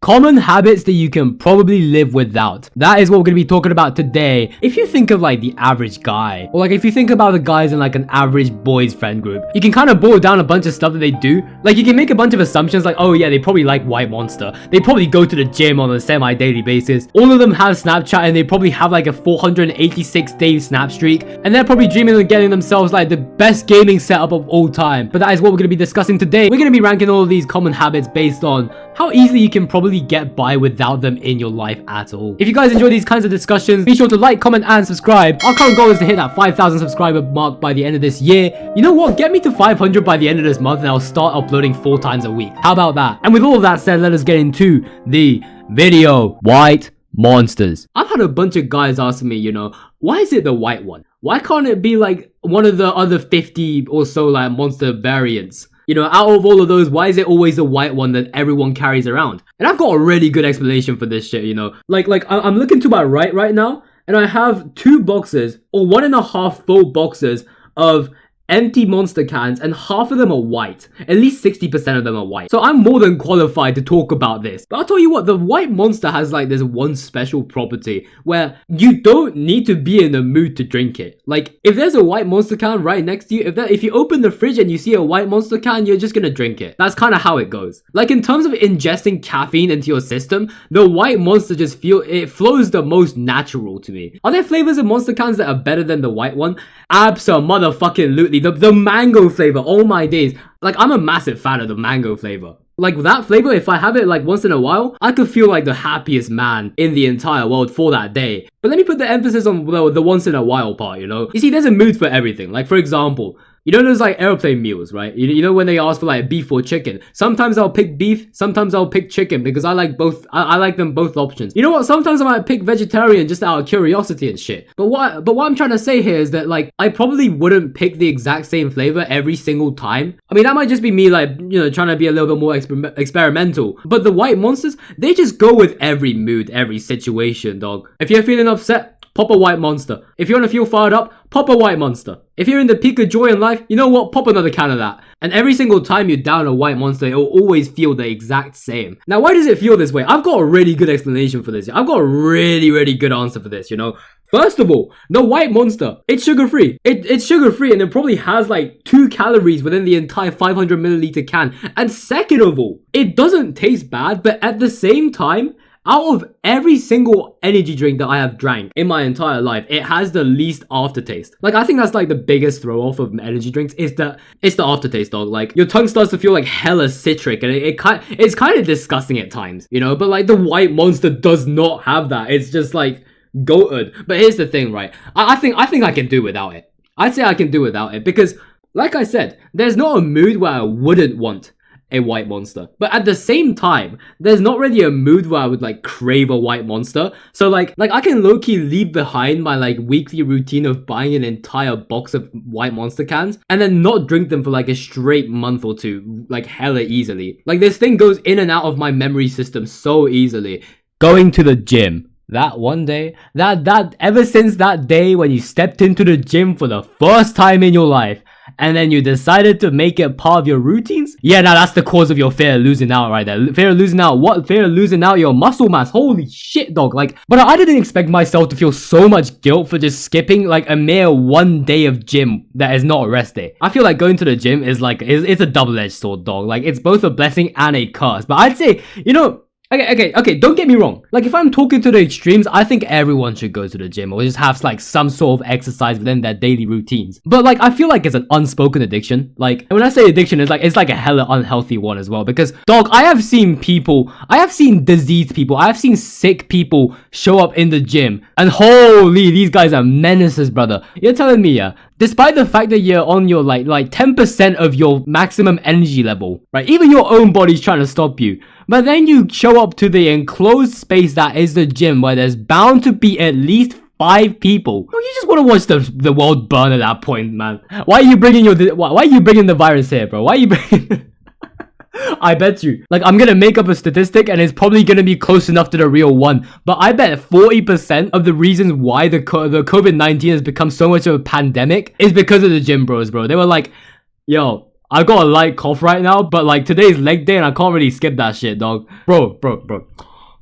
Common habits that you can probably live without. That is what we're going to be talking about today. If you think of like the average guy, or like if you think about the guys in like an average boys friend group, you can kind of boil down a bunch of stuff that they do. Like you can make a bunch of assumptions like, oh yeah, they probably like White Monster. They probably go to the gym on a semi-daily basis. All of them have Snapchat and they probably have like a 486-day snap streak. And they're probably dreaming of getting themselves like the best gaming setup of all time. But that is what we're going to be discussing today. We're going to be ranking all of these common habits based on how easily you can probably get by without them in your life at all. If you guys enjoy these kinds of discussions, be sure to like, comment, and subscribe. Our current goal is to hit that 5,000 subscriber mark by the end of this year. You know what? Get me to 500 by the end of this month and I'll start uploading 4 times a week. How about that? And with all of that said, let us get into the video. White monsters. I've had a bunch of guys ask me, you know, why is it the white one? Why can't it be like one of the other 50 or so like monster variants? You know, out of all of those, why is it always the white one that everyone carries around? And I've got a really good explanation for this shit, you know. Like I'm looking to my right now, and I have 2 boxes, or 1.5 full boxes of empty monster cans, and half of them are white. At least 60% of them are white. So I'm more than qualified to talk about this. But I'll tell you what, the white monster has like this one special property where you don't need to be in the mood to drink it. Like if there's a white monster can right next to you, if you open the fridge and you see a white monster can, you're just gonna drink it. That's kind of how it goes. Like in terms of ingesting caffeine into your system, the white monster just it flows the most natural to me. Are there flavors of monster cans that are better than the white one? Abso-motherfucking-lutely. The mango flavor, oh my days. Like I'm a massive fan of the mango flavor. Like that flavor, if I have it like once in a while, I could feel like the happiest man in the entire world for that day. But let me put the emphasis on the once in a while part, you know? You see, there's a mood for everything. Like for example, you know those like airplane meals, right? You know when they ask for like beef or chicken. Sometimes I'll pick beef, sometimes I'll pick chicken because I like both. I like them both options. You know what? Sometimes I might pick vegetarian just out of curiosity and shit. But what I'm trying to say here is that like I probably wouldn't pick the exact same flavor every single time. I mean that might just be me like, you know, trying to be a little bit more experimental. But the white monsters, they just go with every mood, every situation, dog. If you're feeling upset, pop a white monster. If you want to feel fired up, pop a white monster. If you're in the peak of joy in life, you know what? Pop another can of that. And every single time you down a white monster, it will always feel the exact same. Now, why does it feel this way? I've got a really good explanation for this. I've got a really good answer for this, you know. First of all, the white monster, it's sugar-free. It's sugar-free and it probably has like 2 calories within the entire 500 milliliter can. And second of all, it doesn't taste bad, but at the same time, out of every single energy drink that I have drank in my entire life, it has the least aftertaste. Like, I think that's like the biggest throw off of energy drinks is it's the aftertaste, dog. Like, your tongue starts to feel like hella citric and it's kind of disgusting at times, you know? But like the white monster does not have that. It's just like goated. But here's the thing, right? I think I can do without it. I'd say I can do without it because, like I said, there's not a mood where I wouldn't want a white monster. But at the same time, there's not really a mood where I would like crave a white monster. So like I can low-key leave behind my like weekly routine of buying an entire box of white monster cans and then not drink them for like a straight month or 2, like hella easily. Like this thing goes in and out of my memory system so easily. Going to the gym. That one day, that ever since that day when you stepped into the gym for the first time in your life, and then you decided to make it part of your routines? Yeah, now that's the cause of your fear of losing out right there. Fear of losing out what? Fear of losing out your muscle mass. Holy shit, dog. Like, but I didn't expect myself to feel so much guilt for just skipping like a mere 1 day of gym that is not a rest day. I feel like going to the gym is like, it's a double-edged sword, dog. Like, it's both a blessing and a curse. But I'd say, you know, Okay, don't get me wrong. Like, if I'm talking to the extremes, I think everyone should go to the gym or just have, like, some sort of exercise within their daily routines. But, like, I feel like it's an unspoken addiction. Like, and when I say addiction, it's like a hella unhealthy one as well. Because, dog, I have seen diseased people, I have seen sick people show up in the gym. And holy, these guys are menaces, brother. You're telling me, yeah, despite the fact that you're on your, like 10% of your maximum energy level, right? Even your own body's trying to stop you. But then you show up to the enclosed space that is the gym where there's bound to be at least 5 people. You just want to watch the world burn at that point, man. Why are you bringing the virus here, bro? Why are you bringing... I bet you. Like, I'm gonna make up a statistic and it's probably gonna be close enough to the real one. But I bet 40% of the reasons why the COVID-19 has become so much of a pandemic is because of the gym bros, bro. They were like, yo, I got a light cough right now, but like today's leg day and I can't really skip that shit, dog. Bro.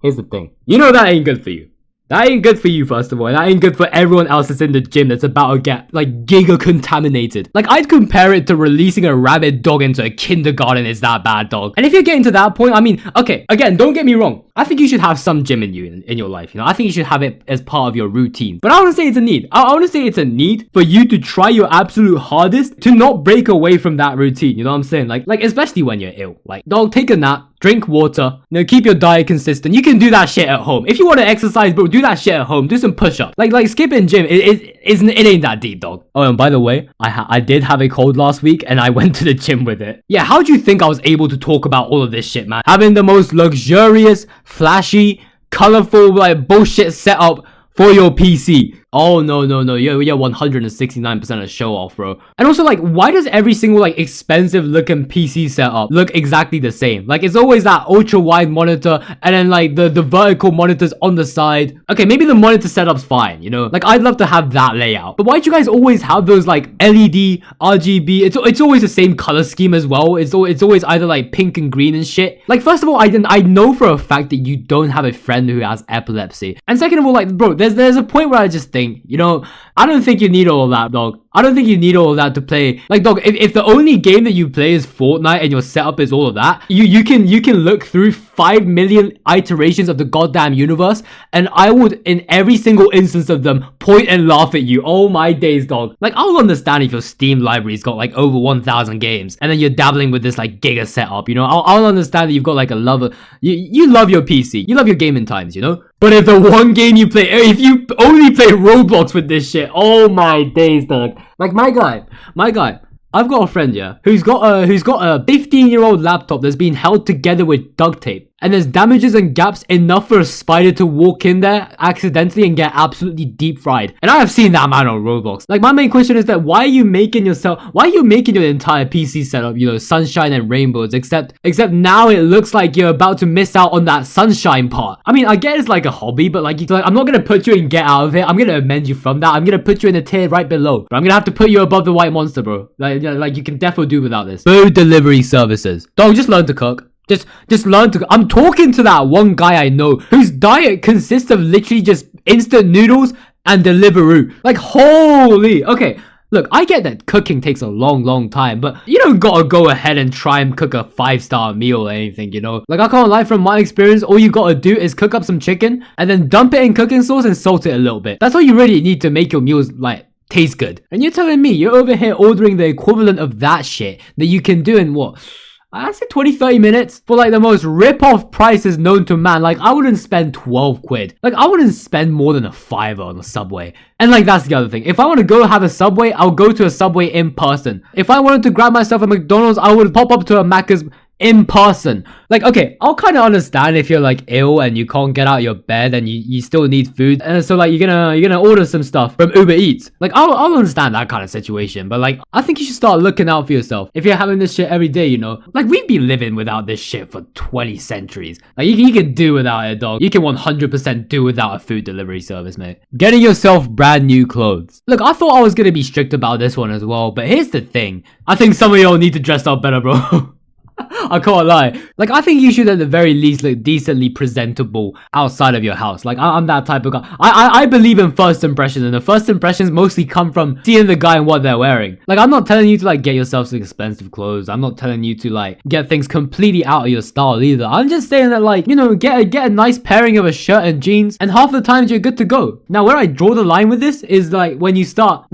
Here's the thing. You know that ain't good for you. That ain't good for you, first of all. And that ain't good for everyone else that's in the gym that's about to get, like, giga contaminated. Like, I'd compare it to releasing a rabid dog into a kindergarten. It's that bad, dog. And if you're getting to that point, I mean, okay, again, don't get me wrong. I think you should have some gym in you, in your life, you know? I think you should have it as part of your routine. But I want to say it's a need. I want to say it's a need for you to try your absolute hardest to not break away from that routine. You know what I'm saying? Like, especially when you're ill. Like, dog, take a nap. Drink water, you know, keep your diet consistent. You can do that shit at home. If you want to exercise, bro, do that shit at home. Do some push-ups. Like skipping gym, it ain't that deep, dog. Oh, and by the way, I did have a cold last week and I went to the gym with it. Yeah, how do you think I was able to talk about all of this shit, man? Having the most luxurious, flashy, colorful, like, bullshit setup for your PC. Oh, no. You're 169% a show off, bro. And also, like, why does every single, like, expensive looking PC setup look exactly the same? Like, it's always that ultra wide monitor and then, like, the vertical monitors on the side. Okay, maybe the monitor setup's fine, you know? Like, I'd love to have that layout. But why do you guys always have those, like, LED, RGB? It's always the same color scheme as well. It's always either, like, pink and green and shit. Like, first of all, I know for a fact that you don't have a friend who has epilepsy. And second of all, like, bro, there's a point where I just think, you know, I don't think you need all of that, dog. I don't think you need all of that to play. Like, dog, if the only game that you play is Fortnite and your setup is all of that, you can look through 5 million iterations of the goddamn universe, and I would, in every single instance of them, point and laugh at you. Oh my days, dog. Like, I'll understand if your Steam library's got, like, over 1,000 games, and then you're dabbling with this, like, giga setup, you know? I'll understand that you've got, like, a love of... You love your PC. You love your gaming times, you know? But if the one game you play... If you only play Roblox with this shit, oh my days, dog. Like, my guy, I've got a friend, yeah, who's got a 15-year-old laptop that's been held together with duct tape. And there's damages and gaps enough for a spider to walk in there accidentally and get absolutely deep fried. And I have seen that man on Roblox. Like, my main question is that why are you making your entire PC setup, you know, sunshine and rainbows, except now it looks like you're about to miss out on that sunshine part. I mean, I get it's like a hobby, but like I'm not gonna put you in get out of it. I'm gonna amend you from that. I'm gonna put you in a tier right below. But I'm gonna have to put you above the white monster, bro. Like you can definitely do without this. Food delivery services. Dog, just learn to cook. Just learn to... I'm talking to that one guy I know whose diet consists of literally just instant noodles and Deliveroo. Like, holy... Okay, look, I get that cooking takes a long time, but you don't gotta go ahead and try and cook a 5-star meal or anything, you know? Like, I can't lie, from my experience, all you gotta do is cook up some chicken and then dump it in cooking sauce and salt it a little bit. That's all you really need to make your meals, like, taste good. And you're telling me you're over here ordering the equivalent of that shit that you can do in what... I said 20-30 minutes for like the most rip-off prices known to man. Like, I wouldn't spend 12 quid. Like, I wouldn't spend more than a $5 on a Subway. And like, that's the other thing. If I want to go have a Subway, I'll go to a Subway in person. If I wanted to grab myself a McDonald's, I would pop up to a Macca's in person. Like, okay, I'll kind of understand if you're like ill and you can't get out of your bed and you still need food, and so like you're gonna order some stuff from Uber Eats. Like, I'll understand that kind of situation, but like, I think you should start looking out for yourself if you're having this shit every day, you know? Like, we've been living without this shit for 20 centuries. Like, you can do without it, dog. You can 100% do without a food delivery service, mate. Getting yourself brand new clothes. Look, I thought I was gonna be strict about this one as well, but here's the thing. I think some of y'all need to dress up better, bro. I can't lie. Like, I think you should at the very least look decently presentable outside of your house. Like, I'm that type of guy. I believe in first impressions, and the first impressions mostly come from seeing the guy and what they're wearing. Like, I'm not telling you to like get yourself some expensive clothes. I'm not telling you to like get things completely out of your style either. I'm just saying that, like, you know, get a nice pairing of a shirt and jeans, and half the times you're good to go. Now, where I draw the line with this is like when you start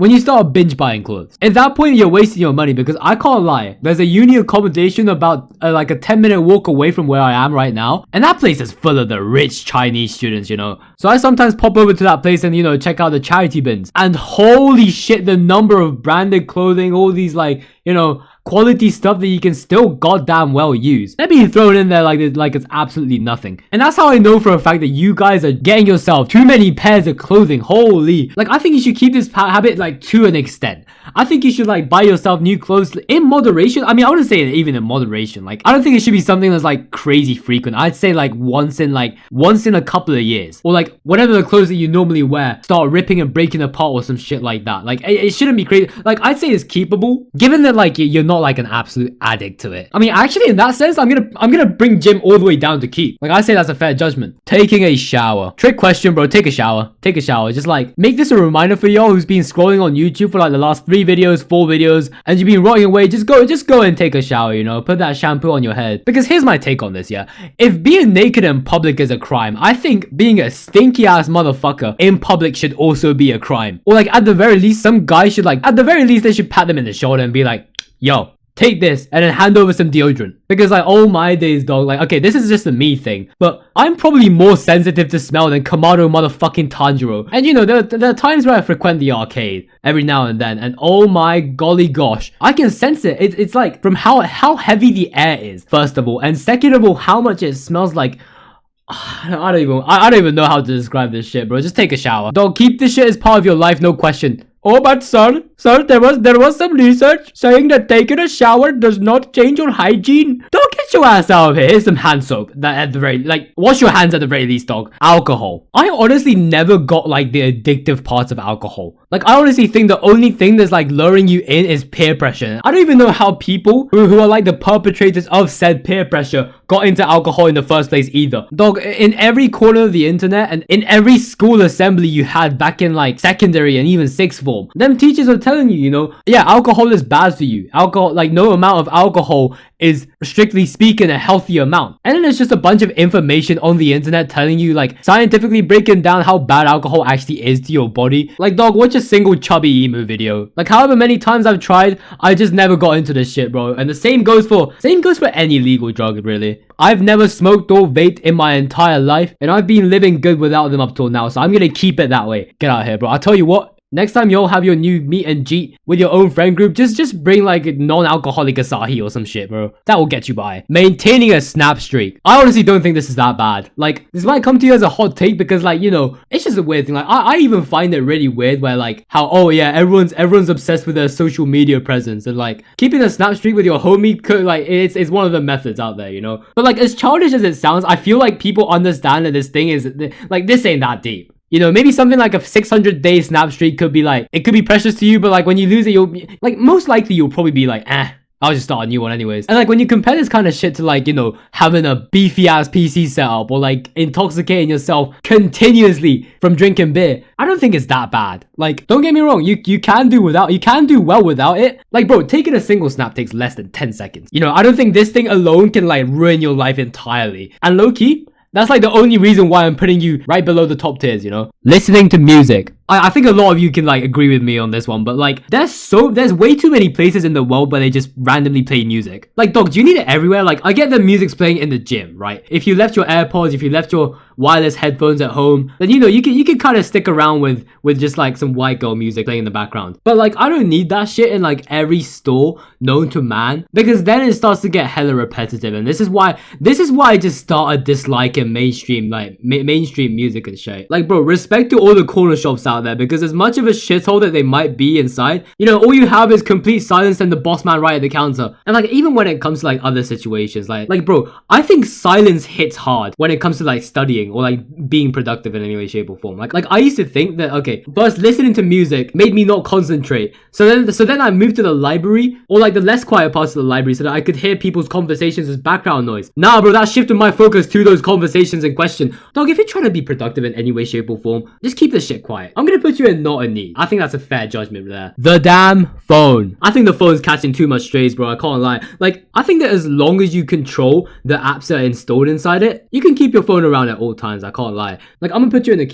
binge buying clothes. At that point, you're wasting your money, because I can't lie. There's a uni accommodation about like a 10-minute walk away from where I am right now, and that place is full of the rich Chinese students, you know? So I sometimes pop over to that place and, you know, check out the charity bins, and holy shit, the number of branded clothing, all these like, you know, quality stuff that you can still goddamn well use. They're being thrown in there like it's absolutely nothing. And that's how I know for a fact that you guys are getting yourself too many pairs of clothing. Holy. Like, I think you should keep this habit like to an extent. I think you should like buy yourself new clothes in moderation. I mean, I wouldn't say even in moderation. Like, I don't think it should be something that's like crazy frequent. I'd say like once in a couple of years, or like whatever the clothes that you normally wear start ripping and breaking apart or some shit like that. Like, it shouldn't be crazy. Like, I'd say it's keepable, given that like you're not not like an absolute addict to it. I mean, actually, in that sense, I'm gonna bring gym all the way down to keep. Like, I say that's a fair judgment. Taking a shower. Trick question, bro. Take a shower. Take a shower. Just like make this a reminder for y'all who's been scrolling on YouTube for like the last 3 videos, 4 videos, and you've been rotting away. Just go and take a shower, you know, put that shampoo on your head. Because here's my take on this, yeah. If being naked in public is a crime, I think being a stinky ass motherfucker in public should also be a crime. Or like at the very least, some guy should like, at the very least, they should pat them in the shoulder and be like, yo, take this, and then hand over some deodorant. Because like, oh my days, dog, like, okay, this is just a me thing, but I'm probably more sensitive to smell than Kamado motherfucking Tanjiro. And you know, there are times where I frequent the arcade every now and then, and oh my golly gosh, I can sense it. It's like from how heavy the air is, first of all, and second of all, how much it smells like. I don't even know how to describe this shit, bro. Just take a shower. Dog, keep this shit as part of your life, no question. Oh, but sir, there was some research saying that taking a shower does not change your hygiene. Don't get your ass out of here. Here's some hand soap. That at the very, like, wash your hands at the very least, dog. Alcohol. I honestly never got like the addictive parts of alcohol. Like, I honestly think the only thing that's like luring you in is peer pressure. I don't even know how people who are like the perpetrators of said peer pressure got into alcohol in the first place either. Dog, in every corner of the internet and in every school assembly you had back in like secondary and even sixth form, them teachers are telling you, you know, yeah, alcohol is bad for you. Alcohol, like, no amount of alcohol is strictly speaking a healthy amount. And then there's just a bunch of information on the internet telling you, like, scientifically breaking down how bad alcohol actually is to your body. Like, dog, watch a single chubby emu video. Like, however many times I've tried, I just never got into this shit, bro. And the same goes for any legal drug, really. I've never smoked or vaped in my entire life, and I've been living good without them up till now, so I'm gonna keep it that way. Get out of here, bro. I'll tell you what, next time y'all have your new meet and greet with your own friend group, just bring like a non-alcoholic Asahi or some shit, bro. That will get you by. Maintaining a snap streak. I honestly don't think this is that bad. Like, this might come to you as a hot take because, like, you know, it's just a weird thing. Like, I even find it really weird where, like, how, oh yeah, everyone's obsessed with their social media presence, and like keeping a snap streak with your homie could, like, it's one of the methods out there, you know. But like, as childish as it sounds, I feel like people understand that this thing is like, this ain't that deep. You know, maybe something like a 600-day snap streak could be like, it could be precious to you, but like when you lose it, you'll be, like, most likely you'll probably be like, I'll just start a new one anyways. And like when you compare this kind of shit to like, you know, having a beefy ass PC setup or like intoxicating yourself continuously from drinking beer, I don't think it's that bad. Like, don't get me wrong, you can do well without it. Like, bro, taking a single snap takes less than 10 seconds. You know, I don't think this thing alone can like ruin your life entirely. And low key, that's like the only reason why I'm putting you right below the top tiers, you know? Listening to music. I think a lot of you can like agree with me on this one, but like there's way too many places in the world where they just randomly play music. Like, dog, do you need it everywhere? Like, I get that music's playing in the gym, right? If you left your AirPods, if you left your wireless headphones at home, then you know you can kind of stick around with just like some white girl music playing in the background. But like, I don't need that shit in like every store known to man, because then it starts to get hella repetitive, and this is why I just started disliking mainstream music and shit. Like, bro, respect to all the corner shops out there, because as much of a shithole that they might be inside, you know, all you have is complete silence and the boss man right at the counter. And like, even when it comes to like other situations, like bro, I think silence hits hard when it comes to like studying or like being productive in any way, shape or form. Like I used to think that, okay, first listening to music made me not concentrate, so then I moved to the library or like the less quiet parts of the library so that I could hear people's conversations as background noise. Nah, bro, that shifted my focus to those conversations in question. Dog, if you're trying to be productive in any way, shape or form, just keep this shit quiet. I'm gonna put you in not a need. I think that's a fair judgment there. The damn phone. I think the phone's catching too much strays, bro. I can't lie. Like, I think that as long as you control the apps that are installed inside it, you can keep your phone around at all times. I can't lie. Like, I'm gonna put you in the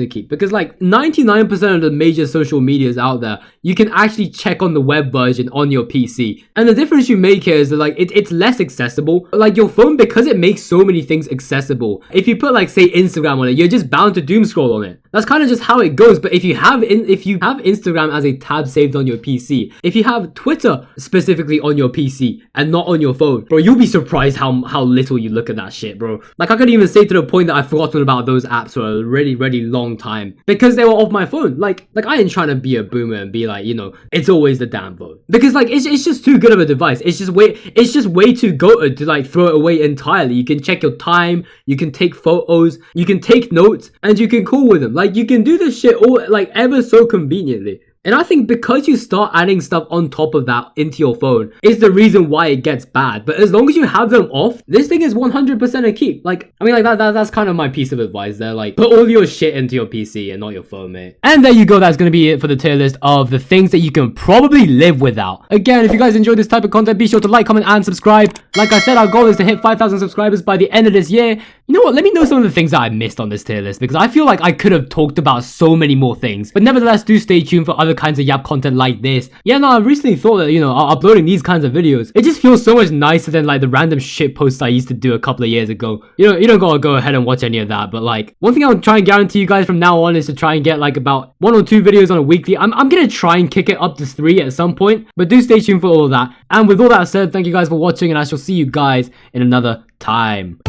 keep. Because like 99% of the major social medias out there, you can actually check on the web version on your PC. And the difference you make here is that like it's less accessible. Like your phone, because it makes so many things accessible, if you put like say Instagram on it, you're just bound to doom scroll on it. That's kind of just how it goes. But if you have Instagram as a tab saved on your PC, if you have Twitter specifically on your PC and not on your phone, bro, you'll be surprised how little you look at that shit, bro. Like, I could even say to the point that I've forgotten about those apps for a really, really long time because they were off my phone. Like I ain't trying to be a boomer and be like, you know, it's always the damn phone, because like it's just too good of a device. It's just way too goated to like throw it away entirely. You can check your time, you can take photos, you can take notes, and you can call with them. Like, you can do this shit all like ever so conveniently. And I think because you start adding stuff on top of that into your phone is the reason why it gets bad. But as long as you have them off, this thing is 100% a keep. Like, I mean, like that's kind of my piece of advice there. Like, put all your shit into your PC and not your phone, mate. And there you go. That's gonna be it for the tier list of the things that you can probably live without. Again, if you guys enjoyed this type of content, be sure to like, comment, and subscribe. Like I said, our goal is to hit 5,000 subscribers by the end of this year. You know what? Let me know some of the things that I missed on this tier list, because I feel like I could have talked about so many more things. But nevertheless, do stay tuned for other kinds of Yap content like this. Yeah, no, I recently thought that, you know, uploading these kinds of videos, it just feels so much nicer than like the random shit posts I used to do a couple of years ago. You know, you don't gotta go ahead and watch any of that, but like, one thing I'll try and guarantee you guys from now on is to try and get like about 1 or 2 videos on a weekly. I'm gonna try and kick it up to 3 at some point, but do stay tuned for all of that. And with all that said, thank you guys for watching, and I shall see you guys in another time.